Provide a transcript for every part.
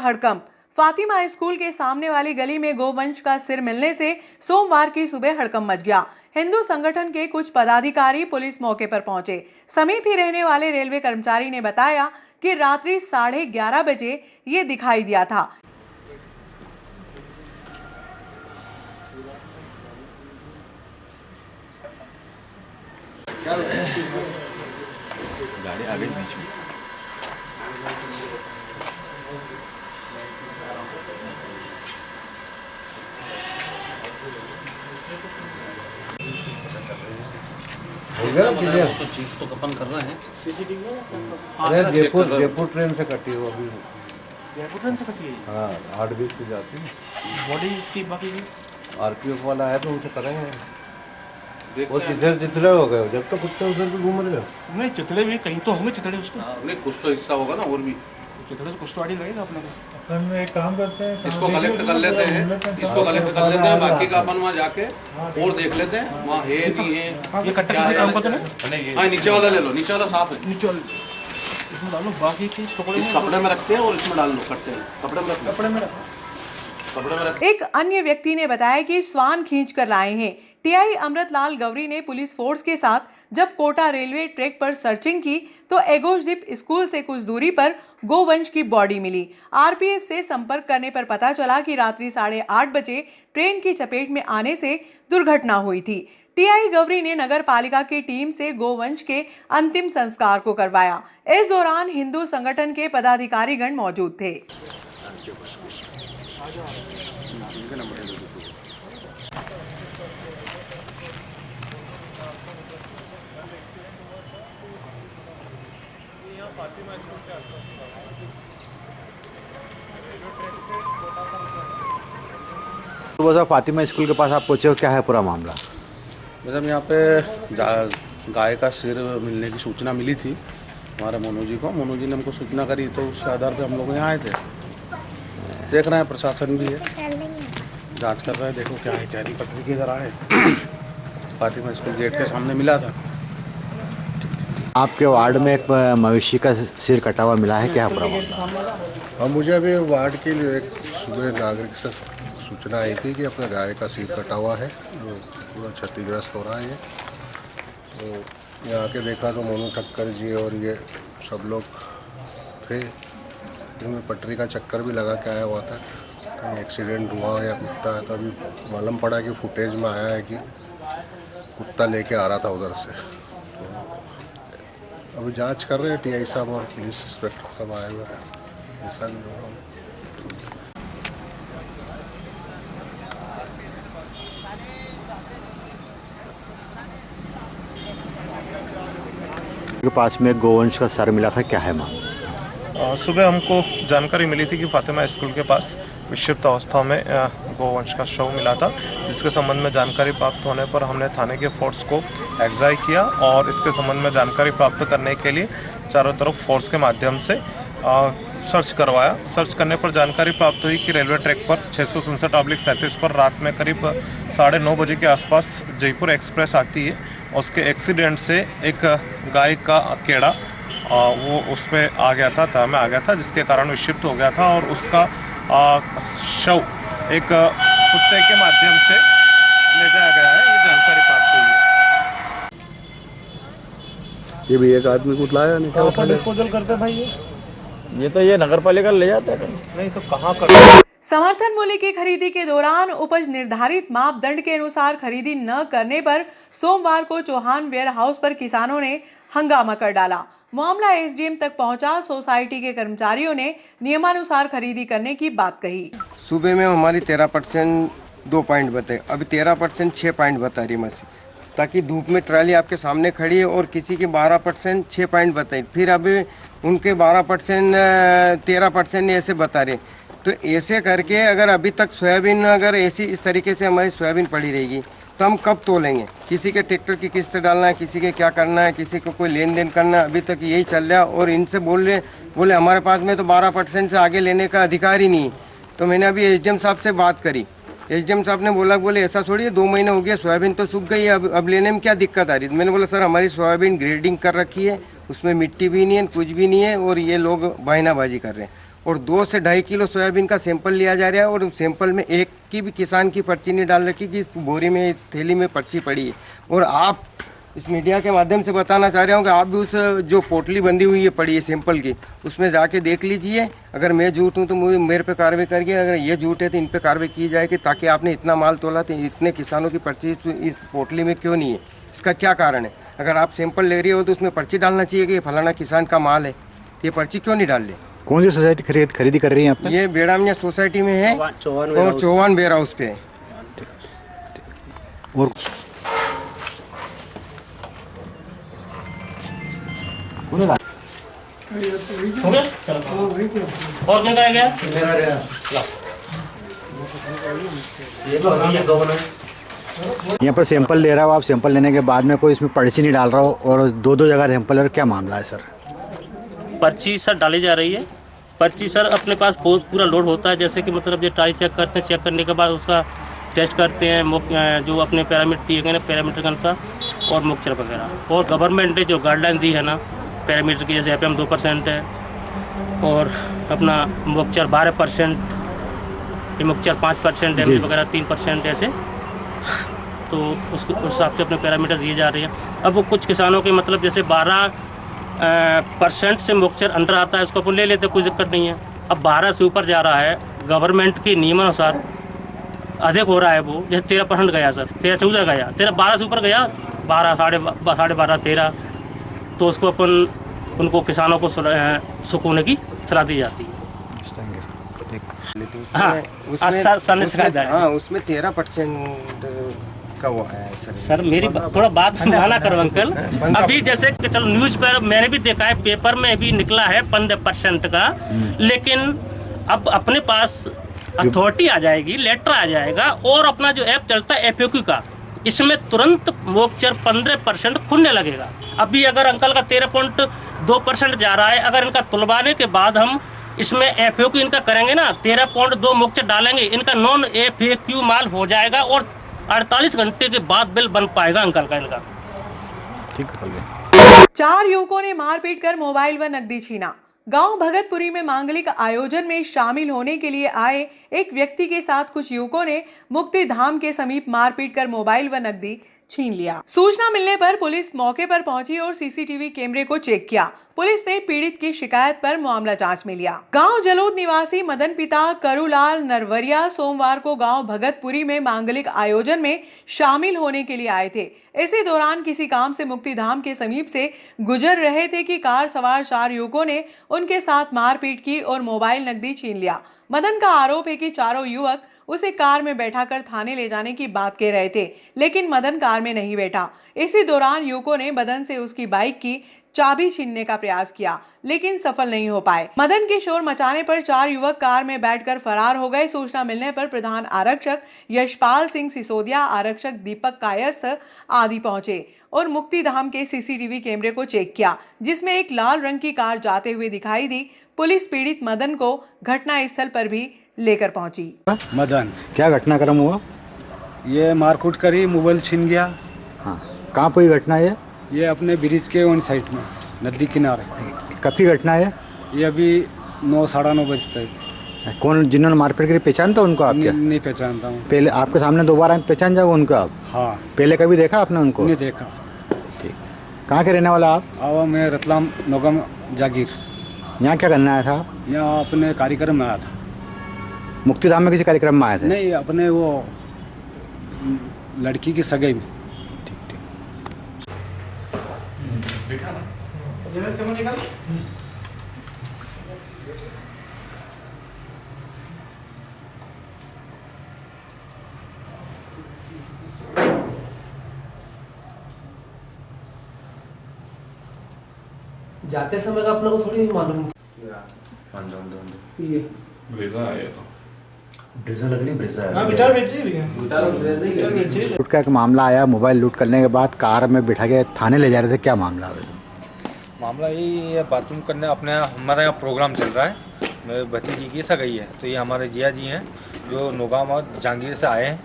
हड़कंप। फातिमा स्कूल के सामने वाली गली में गोवंश का सिर मिलने से सोमवार की सुबह हड़कंप मच गया। हिंदू संगठन के कुछ पदाधिकारी पुलिस मौके पर पहुंचे। समीप ही रहने वाले रेलवे कर्मचारी ने बताया कि रात्रि 11:30 बजे ये दिखाई दिया था। गाड़ी आ गई बीच में। हो गया क्लियर? तो चीफ तो कपन कर रहे हैं। सीसीटीवी अरे जयपुर ट्रेन से कटी हो अभी। जयपुर ट्रेन से कटी है? हाँ 8:20 पे जाती है। बॉडी इसकी बाकी आरपीएफ वाला है तो उनसे करेंगे। वो चितले हो गए जब तो कुत्ते उधर भी घूम रहे हो। नहीं चितड़े भी कहीं तो होंगे चितड़े उसको। नहीं कुछ तो हिस्सा होगा ना और भी। चितड़े तो कुछ तो आड़ी लगेगा अपने को। अपन एक काम करते हैं, इसको कलेक्ट कर लेते हैं, बाकी का अपन वहाँ जाके और देख लेते हैं वहाँ है नहीं है। ये कट्टा किसी काम करते हैं? हाँ नीचे वाला ले लो, नीचे वाला साफ है। नीचे इसमें डालो, बाकी चीज टुकड़े इस कपड़े में रखते हैं और इसमें डाल लो, कट्टे में कपड़े में रखो। कपड़े में रखो। एक अन्य व्यक्ति ने बताया कि स्वान खींच कर लाए हैं। टीआई अमृतलाल गौरी ने पुलिस फोर्स के साथ जब कोटा रेलवे ट्रैक पर सर्चिंग की तो एगोशदीप स्कूल से कुछ दूरी पर गोवंश की बॉडी मिली। आरपीएफ से संपर्क करने पर पता चला कि रात्रि 8:30 बजे ट्रेन की चपेट में आने से दुर्घटना हुई थी। टीआई गौरी ने नगर पालिका की टीम से गोवंश के अंतिम संस्कार को करवाया। इस दौरान हिंदू संगठन के पदाधिकारीगण मौजूद थे। फातिमा स्कूल के पास आप पहुंचे हो, क्या है पूरा मामला? मतलब यहाँ पे गाय का सिर मिलने की सूचना मिली थी हमारे मोनू जी को। मोनू जी ने हमको सूचना करी तो उसके आधार पे हम लोग यहाँ आए थे। देख रहे हैं प्रशासन भी है, जांच कर रहे हैं, देखो क्या है क्या नहीं। पटरी की तरह है, फातिमा स्कूल गेट के सामने मिला था। आपके वार्ड में एक मवेशी का सिर कटा हुआ मिला है, क्या है पूरा मामला? हाँ मुझे अभी वार्ड के लिए एक सुबह नागरिक से सूचना आई थी कि अपना गाय का सिर कटा हुआ है, जो पूरा क्षतिग्रस्त हो रहा है। ये तो यहाँ आके देखा तो मोनू ठक्कर जी और ये सब लोग थे, जिनमें पटरी का चक्कर भी लगा के आया हुआ था। कहीं एक्सीडेंट हुआ या कुत्ता है, तो अभी मालूम पड़ा कि फुटेज में आया है कि कुत्ता लेके आ रहा था उधर से। तो अभी जांच कर रहे हैं, टीआई साहब और पुलिस इंस्पेक्टर सब आए हुए हैं। ऐसा भी होगा के पास में गोवंश का सर मिला था, क्या है मामला? सुबह हमको जानकारी मिली थी कि फातिमा स्कूल के पास विक्षिप्त अवस्था में गोवंश का शव मिला था, जिसके संबंध में जानकारी प्राप्त होने पर हमने थाने के फोर्स को एग्जाई किया और इसके संबंध में जानकारी प्राप्त करने के लिए चारों तरफ फोर्स के माध्यम से सर्च करवाया। सर्च करने पर जानकारी प्राप्त हुई कि रेलवे ट्रैक पर 667/37 पर रात में करीब 9:30 बजे के आसपास जयपुर एक्सप्रेस आती है। उसके एक्सीडेंट से एक गाय का केड़ा वो उस पर आ गया था, तह में आ गया था, जिसके कारण विक्षिप्त हो गया था और उसका शव एक कुत्ते के माध्यम से ले जाया गया है। ये जानकारी प्राप्त हुई है। ये भी एक आदमी को लाया नहीं, डिस्पोजल करते भाई ये तो ये नगर पालिका ले जाता है। नहीं तो कहाँ कर। समर्थन मूल्य की खरीदी के दौरान उपज निर्धारित मापदंड के अनुसार खरीदी न करने पर सोमवार को चौहान वेयर हाउस पर किसानों ने हंगामा कर डाला। मामला एसडीएम तक पहुंचा। सोसाइटी के कर्मचारियों ने नियमानुसार खरीदी करने की बात कही। सुबह में हमारी 13% 2 पॉइंट बताए, अभी 13% 6 पॉइंट बता रही मशीन, ताकि धूप में ट्राली आपके सामने खड़ी है और किसी की 12% 6 पॉइंट बताई, फिर अभी उनके 12% 13% ऐसे बता रहे। तो ऐसे करके अगर अभी तक सोयाबीन अगर ऐसी इस तरीके से हमारी सोयाबीन पड़ी रहेगी तो हम कब तोलेंगे? किसी के ट्रैक्टर की किस्त डालना है, किसी के क्या करना है, किसी को कोई लेन देन करना है, अभी तक यही चल रहा है। और इनसे बोले हमारे पास में तो 12% से आगे लेने का अधिकार ही नहीं। तो मैंने अभी एसडीएम साहब से बात करी। एसडीएम साहब ने बोले ऐसा छोड़िए, 2 महीने हो गया, सोयाबीन तो सूख गई है, अब लेने में क्या दिक्कत आ रही है? मैंने बोला सर हमारी सोयाबीन ग्रेडिंग कर रखी है, उसमें मिट्टी भी नहीं है, कुछ भी नहीं है, और ये लोग बहानाबाजी कर रहे हैं। और 2 से 2.5 किलो सोयाबीन का सैंपल लिया जा रहा है, और उस सैंपल में एक की भी किसान की पर्ची नहीं डाल रखी कि इस बोरी में, इस थैली में पर्ची पड़ी है। और आप इस मीडिया के माध्यम से बताना चाह रहा हूँ कि आप भी उस जो पोटली बंधी हुई है पड़ी है सैंपल की, उसमें जाके देख लीजिए। अगर मैं झूठ हूँ तो मेरे पे कार्रवाई करिए, अगर ये झूठ है तो इन पे कार्रवाई की जाएगी, ताकि आपने इतना माल तोला तो इतने किसानों की पर्ची इस पोटली में क्यों नहीं है, इसका क्या कारण है। अगर आप सैंपल ले रही हो तो उसमें पर्ची डालना चाहिए कि ये फलाना किसान का माल है, ये पर्ची क्यों नहीं डाल रही। कौन सी सोसाइटी खरीदी कर रही है आप? ये बेड़ामिया सोसाइटी में है और चौहान वेयर हाउस पे है। और और क्या करा गया? यहाँ पर सैंपल ले रहा हो आप, सैंपल लेने के बाद में कोई इसमें पर्ची नहीं डाल रहा हो और 2-2 जगह सैंपल है, क्या मामला है सर? पर्ची सर डाली जा रही है। पर्ची सर अपने पास पूरा लोड होता है, जैसे कि मतलब ये टाई चेक करते हैं, चेक करने के बाद उसका टेस्ट करते हैं, जो अपने पैरामीटर दिए गए ना, पैरामीटर के अनुसार, और मुक्चर वगैरह। और गवर्नमेंट ने जो गाइडलाइन दी है ना पैरामीटर की, जैसे एपीएम 2% है और अपना मुक्चर 12%, मुक्चर 5%, एमजी वगैरह 3% ऐसे, तो उस हिसाब से अपने पैरामीटर दिए जा रहे हैं। अब वो कुछ किसानों के मतलब जैसे 12% से मुक्चर अंडर आता है, उसको अपन ले लेते, कोई दिक्कत नहीं है। अब 12 से ऊपर जा रहा है, गवर्नमेंट के नियमानुसार अधिक हो रहा है, वो जैसे 13% गया सर, 13-14 गया, 12 से ऊपर गया, 12, साढ़े 12, 13, तो उसको अपन उनको किसानों को सुकून की सलाह दी जाती है। हाँ, उसमें 13% का वो है सर। सर मेरी थोड़ा बात माना करो अंकल। अभी जैसे कि चलो न्यूज़ पर मैंने भी देखा है, पेपर में भी निकला है 15% का, लेकिन अब अपने पास अथॉरिटी आ जाएगी, लेटर आ जाएगा, और अपना जो ऐप चलता है एफएक्यू का, इसमें तुरंत मोक्चर 15% खुलने लगेगा। अभी अगर अंकल का 13.2% जा रहा है, अगर इनका तुलवाने के बाद हम इसमें एफएक्यू इनका करेंगे ना, 13.2 मोक्चर डालेंगे, इनका नॉन एफएक्यू माल हो जाएगा और 48 घंटे के बाद बिल बन पाएगा अंकल का इनका। ठीक है। 4 युवकों ने मारपीट कर मोबाइल व नकदी छीना। गांव भगतपुरी में मांगलिक आयोजन में शामिल होने के लिए आए एक व्यक्ति के साथ कुछ युवकों ने मुक्ति धाम के समीप मारपीट कर मोबाइल व नकदी छीन लिया। सूचना मिलने पर पुलिस मौके पर पहुंची और सीसीटीवी कैमरे को चेक किया। पुलिस ने पीड़ित की शिकायत पर मामला जांच में लिया। गांव जलोद निवासी मदन पिता करुलाल नरवरिया सोमवार को गांव भगतपुरी में मांगलिक आयोजन में शामिल होने के लिए आए थे। इसी दौरान किसी काम से मुक्ति धाम के समीप से गुजर रहे थे कि कार सवार 4 युवकों ने उनके साथ मारपीट की और मोबाइल नकदी छीन लिया। मदन का आरोप है कि चारों युवक उसे कार में बैठाकर थाने ले जाने की बात कह रहे थे, लेकिन मदन कार में नहीं बैठा। इसी दौरान युवकों ने मदन से उसकी बाइक की चाबी छीनने का प्रयास किया, लेकिन सफल नहीं हो पाए। मदन के शोर मचाने पर 4 युवक कार में बैठकर फरार हो गए। सूचना मिलने पर प्रधान आरक्षक यशपाल सिंह सिसोदिया, आरक्षक दीपक कायस्थ आदि पहुंचे और मुक्ति धाम के सीसीटीवी कैमरे को चेक किया, जिसमें एक लाल रंग की कार जाते हुए दिखाई दी। पुलिस पीड़ित मदन को घटना स्थल पर भी लेकर पहुंची। मदन, क्या घटनाक्रम हुआ? ये मारकूट करी, मोबाइल छीन गया। हाँ, कहाँ पर घटना है? ये अपने ब्रिज के वन साइड में, नदी किनारे। कब की घटना है? ये अभी 9, 9:30 बजे तक। कौन जिन्होंने मारपीट करी पहचानता उनको आप? नहीं पहचानता हूँ। पहले आपके सामने 2 बार आए, पहचान जाओ उनको आप? हाँ। पहले कभी देखा आपने उनको? नहीं देखा। ठीक। कहाँ के रहने वाला आप? मैं रतलाम नौगम जागीर। यहाँ क्या करने आया था? यहाँ अपने कार्यक्रम में आया था। मुक्ति धाम में किसी कार्यक्रम में आए थे? नहीं, अपने वो लड़की की सगाई में। जाते समय का अपने को थोड़ी मालूम। ये ब्रेजा लग रही, लूट का एक मामला आया। मोबाइल लूट करने के बाद कार में बिठा के थाने ले जा रहे थे, क्या मामला है? मामला यही है, बाथरूम करने हमारे यहाँ प्रोग्राम चल रहा है। मेरे भतीजी की सगाई है, तो ये हमारे जिया जी हैं जो नौगांव और जहांगीर से आए हैं।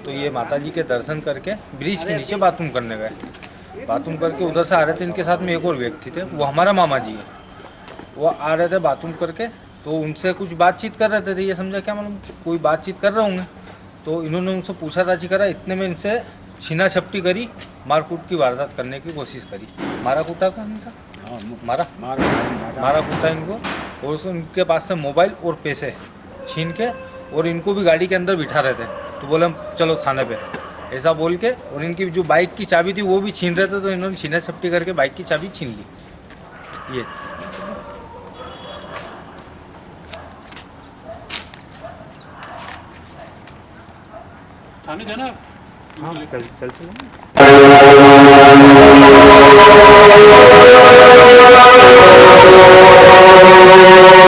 तो ये माता जी के दर्शन करके ब्रिज के नीचे बाथरूम करने गए। बाथरूम करके उधर से आ रहे थे, इनके साथ में एक और व्यक्ति थे, वो हमारा मामा जी है। वो आ रहे थे बाथरूम करके, तो उनसे कुछ बातचीत कर रहे थे, तो ये समझा क्या मालूम कोई बातचीत कर रहे होंगे, तो इन्होंने उनसे पूछाताछी करा, इतने में इनसे छीना छपटी करी, मारकूट की वारदात करने की कोशिश करी। मारा कूटा का नहीं था, मारा कूटा इनको, और उनके पास से मोबाइल और पैसे छीन के, और इनको भी गाड़ी के अंदर बिठा रहे थे, तो बोले चलो थाने पे, ऐसा बोल के, और इनकी जो बाइक की चाबी थी वो भी छीन रहे थे, तो इन्होंने छीना छपटी करके बाइक की चाबी छीन ली। ये थाने जाना है? हाँ चल चलो।